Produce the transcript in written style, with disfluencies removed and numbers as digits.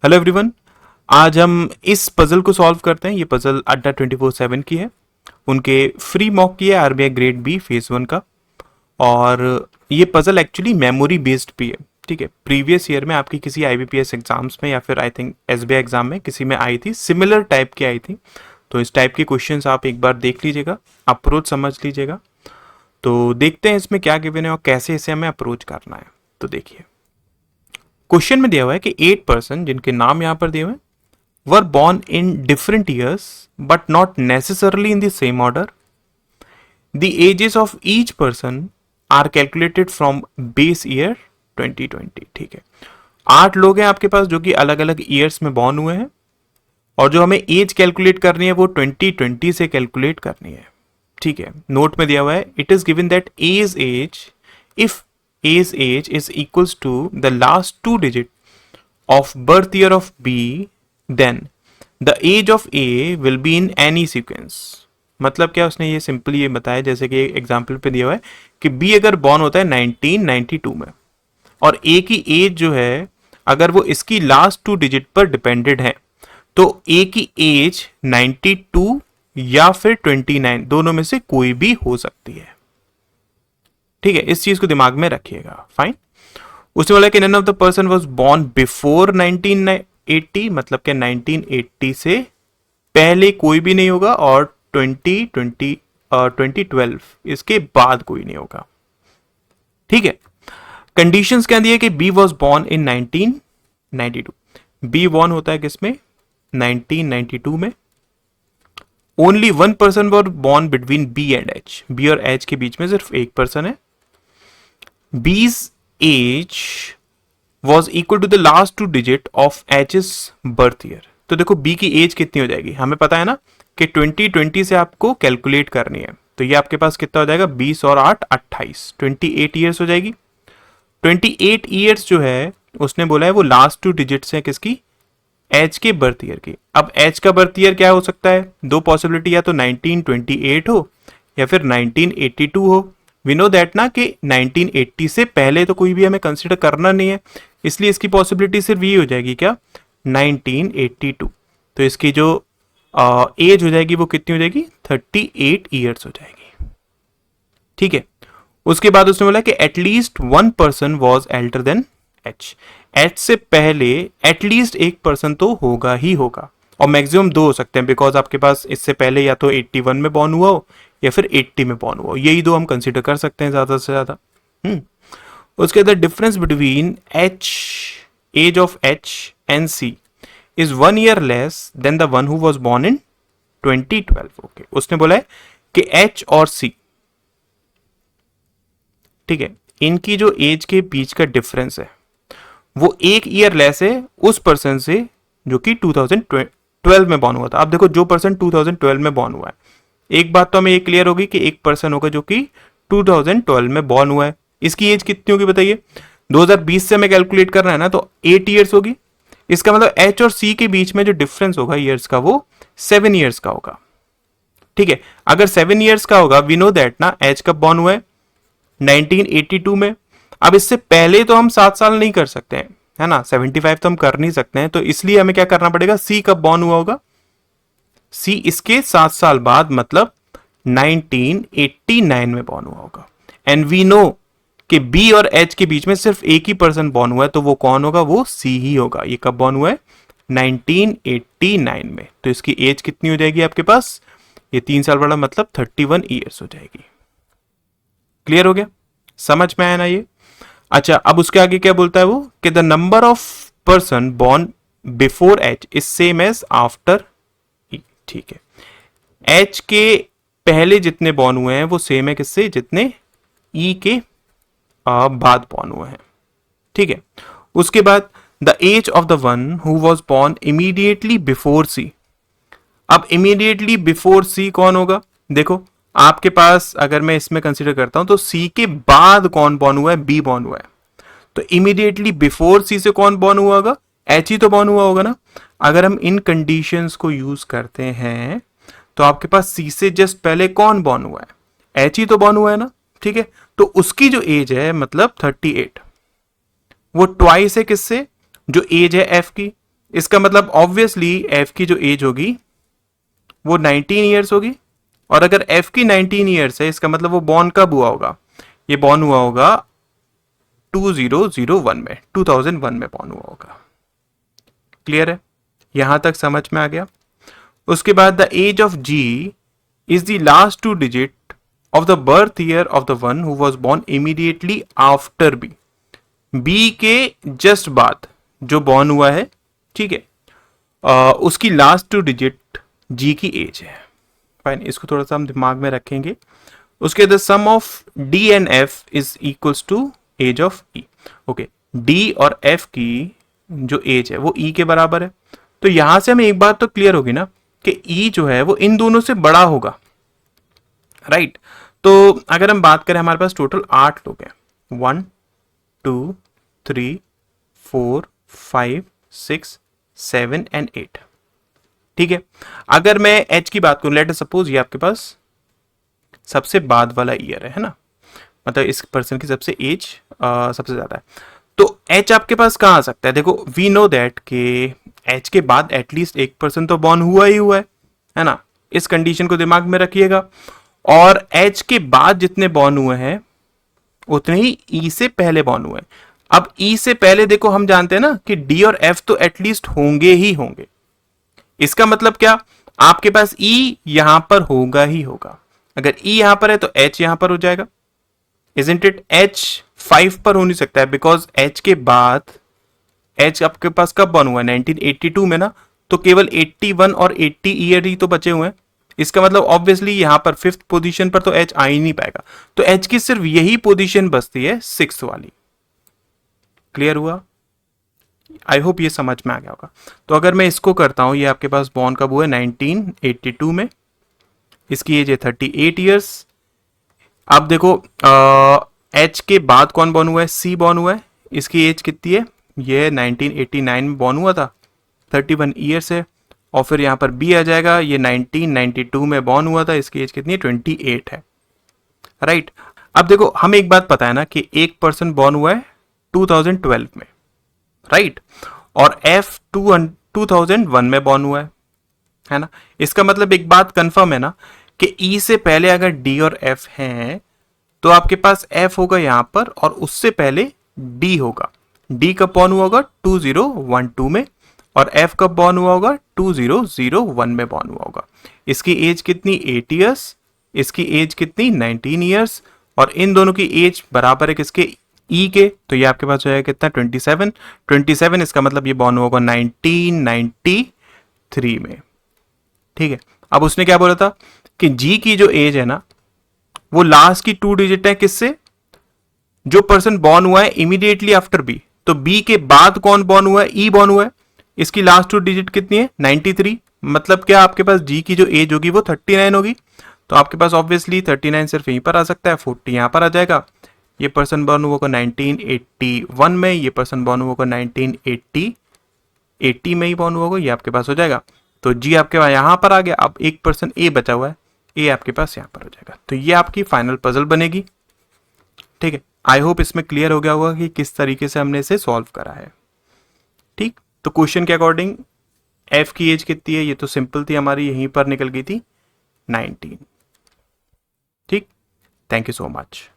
Hello everyone. आज हम इस पजल को सॉल्व करते हैं। ये पजल अड्डा 24/7 की है, उनके फ्री मॉक की है, आरबीआई ग्रेड बी फेज 1 का। और ये पजल एक्चुअली मेमोरी बेस्ड भी है। ठीक है, प्रीवियस ईयर में आपकी किसी आईबीपीएस एग्जाम्स में या फिर आई थिंक एसबीआई एग्जाम में किसी में आई थी, सिमिलर टाइप की आई थी। तो इस टाइप के क्वेश्चंस आप एक बार देख लीजिएगा, अप्रोच समझ लीजिएगा। तो देखते हैं इसमें क्या गिवन है और कैसे इसे हमें अप्रोच करना है। तो देखिए, क्वेश्चन में दिया हुआ है कि 8 पर्सन जिनके नाम यहां पर दिए हुए हैं were born in different years but not necessarily in the same order. The ages of each person are calculated from base year 2020. ठीक है, 8 लोग हैं आपके पास जो कि अलग अलग ईयर्स में बॉर्न हुए हैं और जो हमें एज कैलकुलेट करनी है वो 2020 से कैलकुलेट करनी है। ठीक है, नोट में दिया हुआ है it is given that age if age is equals to the last 2 digit of birth year of B, then the age of A will be in any sequence. मतलब क्या, उसने ये सिंपली ये बताया जैसे कि एग्जाम्पल पे दिया हुआ है कि B अगर बॉर्न होता है 1992 में और A की एज जो है अगर वो इसकी लास्ट 2 डिजिट पर डिपेंडेड है तो A की एज 92 या फिर 29 दोनों में से कोई भी हो सकती है। ठीक है, इस चीज को दिमाग में रखिएगा। फाइन। उसने बोला कि none of the person was born before 1980, मतलब कि 1980 से पहले कोई भी नहीं होगा और 2012 इसके बाद कोई नहीं होगा। ठीक है, कंडीशंस क्या दी है कि B was born in 1992। B born होता है किसमें, 1992 में। Only 1 person was born between B and H. B और एच के बीच में सिर्फ एक पर्सन है। B's age was equal to the last 2 digit of H's birth year. तो देखो बी की एज कितनी हो जाएगी, हमें पता है ना कि 2020 से आपको कैलकुलेट करनी है। तो ये आपके पास कितना हो जाएगा, 20 और 8 28, 28 ईयर्स हो जाएगी। 28 ईयर्स जो है उसने बोला है वो लास्ट 2 डिजिट्स है किसकी, एच के बर्थ ईयर की। अब एच का बर्थ ईयर क्या हो सकता है, दो पॉसिबिलिटी, या तो 1928 हो या फिर 1982 हो। वी नो दैट ना कि 1980 से पहले तो कोई भी हमें कंसिडर करना नहीं है, इसलिए इसकी पॉसिबिलिटी सिर्फ ये हो जाएगी क्या, 1982। तो इसकी जो एज हो जाएगी वो कितनी हो जाएगी, 38 ईयर्स हो जाएगी। ठीक है, उसके बाद उसने बोला कि at least 1 person was elder than H. H से पहले एटलीस्ट एक पर्सन तो होगा ही होगा, और मैक्सिमम 2 हो सकते हैं बिकॉज आपके पास इससे पहले या तो 81 में बॉर्न हुआ हो या फिर 80 में बॉर्न हुआ हो, यही 2 हम कंसिडर कर सकते हैं ज्यादा से ज्यादा। उसके बाद difference between H, age of H and C is 1 year less than the one who was born in 2012। Okay, उसने बोला है कि एच और सी, ठीक है, इनकी जो एज के बीच का डिफरेंस है वो 1 ईयर लेस है उस पर्सन से जो कि 2012 में बॉर्न हुआ था। अब देखो जो पर्सन 2012 में बॉर्न हुआ है, एक बात तो हमें ये क्लियर होगी कि एक पर्सन होगा जो कि 2012 में बॉर्न हुआ है, इसकी एज कितनी होगी बताइए, 2020 से हमें कैलकुलेट करना है ना, तो 8 ईयर्स होगी। इसका मतलब एच और सी के बीच में जो डिफरेंस होगा ईयर्स का वो 7 ईयर्स का होगा। ठीक है, अगर 7 ईयर्स का होगा, वी नो दैट ना एच कब बॉर्न हुआ है, 1982 में। अब इससे पहले तो हम 7 साल नहीं कर सकते हैं, है ना, 75 तो हम कर नहीं सकते हैं, तो इसलिए हमें क्या करना पड़ेगा, सी कब बॉर्न हुआ होगा, सी इसके 7 साल बाद, मतलब 1989 में बॉर्न हुआ होगा। एंड वी नो कि बी और एच के बीच में सिर्फ एक ही पर्सन बॉर्न हुआ है, तो वो कौन होगा, वो सी ही होगा। ये कब बॉर्न हुआ है, 1989 में। तो इसकी एज कितनी हो जाएगी आपके पास, ये 3 साल बड़ा, मतलब 31 ईयर्स हो जाएगी। क्लियर हो गया, समझ में आया ना ये। अच्छा, अब उसके आगे क्या बोलता है वो कि the number of person born before H is same as after E. ठीक है, एच के पहले जितने बॉर्न हुए हैं वो सेम है किससे, जितने ई के बाद बॉर्न हुए हैं। ठीक है, उसके बाद the age of the one who was born immediately before C. अब इमीडिएटली बिफोर सी कौन होगा, देखो आपके पास अगर मैं इसमें कंसीडर करता हूं तो सी के बाद कौन बॉर्न हुआ है, बी बॉर्न हुआ है। तो इमीडिएटली बिफोर सी से कौन बॉर्न हुआ होगा, एच ही तो बॉर्न हुआ होगा ना। अगर हम इन कंडीशंस को यूज करते हैं तो आपके पास सी से जस्ट पहले कौन बॉर्न हुआ है, एच ही तो बॉर्न हुआ है ना। ठीक है, तो उसकी जो एज है मतलब 38, वो ट्वाइस है किससे, जो एज है एफ की। इसका मतलब ऑब्वियसली एफ की जो एज होगी वो 19 ईयर्स होगी, और अगर एफ की 19 ईयर्स है इसका मतलब वो बॉर्न कब हुआ होगा, ये बॉर्न हुआ होगा 2001 में, 2001 में बॉर्न हुआ होगा। क्लियर है, यहां तक समझ में आ गया। उसके बाद the age of G is the last two digit of the birth year of the one who was born immediately after B, B के जस्ट बाद जो बॉर्न हुआ है, ठीक है, उसकी लास्ट टू डिजिट जी की एज है। फाइन, इसको थोड़ा सा हम दिमाग में रखेंगे। उसके the sum of D and F is equals to age of E. Okay, D और एफ की जो एज है वो ई के बराबर है। तो यहां से हमें एक बात तो क्लियर होगी ना कि ई जो है वो इन दोनों से बड़ा होगा, राइट। तो अगर हम बात करें, हमारे पास टोटल 8 लोग हैं, 1 2 3 4 5 6 7 एंड 8, ठीक है। अगर मैं एच की बात करूं, लेट सपोज ये आपके पास सबसे बाद वाला ईयर है ना, मतलब इस पर्सन की सबसे एज सबसे ज्यादा है, तो एच आपके पास कहां आ सकता है? देखो, वी नो दैट कि एच के बाद एटलीस्ट एक पर्सन तो बॉर्न हुआ ही हुआ है ना, इस कंडीशन को दिमाग में रखिएगा। और एच के बाद जितने बॉर्न हुए हैं उतने ही ई से पहले बॉर्न हुए हैं। अब ई से पहले देखो, हम जानते हैं ना कि डी और एफ तो एटलीस्ट होंगे ही होंगे। इसका मतलब क्या, आपके पास ई यहां पर होगा ही होगा। अगर ई यहां पर है तो एच यहां पर हो जाएगा, इजंट इट? एच 5 पर हो नहीं सकता है, बिकॉज एच के बाद एच आपके पास कब बॉर्न हुआ है? 1982 में ना, तो केवल 81 और 80 ईयर ही तो बचे हुए हैं। इसका मतलब ऑब्वियसली यहां पर 5th पोजीशन पर तो एच आ ही नहीं पाएगा, तो एच की सिर्फ यही पोजीशन बचती है 6th वाली। क्लियर हुआ? आई होप ये समझ में आ गया होगा। तो अगर मैं इसको करता हूं, ये आपके पास बॉर्न कब हुआ है? 1982 में, इसकी एज है 38 ईयर्स। अब देखो, एच के बाद कौन बॉर्न हुआ है? सी बॉर्न हुआ है, इसकी एज कितनी है? ये 1989 में बॉर्न हुआ था, 31 ईयर्स है। और फिर यहाँ पर बी आ जाएगा, ये 1992 में बॉर्न हुआ था, इसकी एज कितनी है? 28 है, राइट। अब देखो, हमें एक बात पता है ना कि एक पर्सन बॉर्न हुआ है 2012 में, राइट, और एफ 2001 में बॉर्न हुआ है ना। इसका मतलब एक बात कंफर्म है ना कि ई से पहले अगर डी और एफ हैं तो आपके पास एफ होगा यहां पर, और उससे पहले डी होगा। डी कब बॉर्न हुआ होगा? 2012 में, और एफ कब बॉर्न हुआ होगा? 2001 में बॉर्न हुआ होगा। इसकी एज कितनी? 8 ईयर्स। इसकी एज कितनी? 19 ईयर्स। और इन दोनों की एज बराबर है किसके? ई के। तो ये आपके पास हो जाएगा कितना? 27। इसका मतलब ये बॉर्न हुआ होगा 1993 में, ठीक है। अब उसने क्या बोला था कि जी की जो एज है ना वो लास्ट की 2 डिजिट है किससे? जो पर्सन बॉर्न हुआ है इमीडिएटली आफ्टर बी, तो बी के बाद कौन बॉर्न हुआ है? ई बॉर्न हुआ है। इसकी लास्ट 2 डिजिट कितनी है? 93। मतलब क्या, आपके पास जी की जो एज होगी वो 39 होगी। तो आपके पास ऑब्वियसली 39 सिर्फ यहीं पर आ सकता है, 40 यहां पर आ जाएगा। ये पर्सन बॉर्न हुआ होगा 1981 में, ये पर्सन बॉर्न हुआ होगा 1980 में ही बॉर्न हुआ होगा, ये आपके पास हो जाएगा। तो जी आपके पास यहां पर आ गया। अब एक पर्सन ए बचा हुआ है, ए आपके पास यहां पर हो जाएगा। तो ये आपकी फाइनल पजल बनेगी, ठीक है। आई होप इसमें क्लियर हो गया होगा कि किस तरीके से हमने इसे सॉल्व करा है, ठीक। तो क्वेश्चन के अकॉर्डिंग एफ की एज कितनी है? ये तो सिंपल थी हमारी, यहीं पर निकल गई थी 19, ठीक। Thank you so much.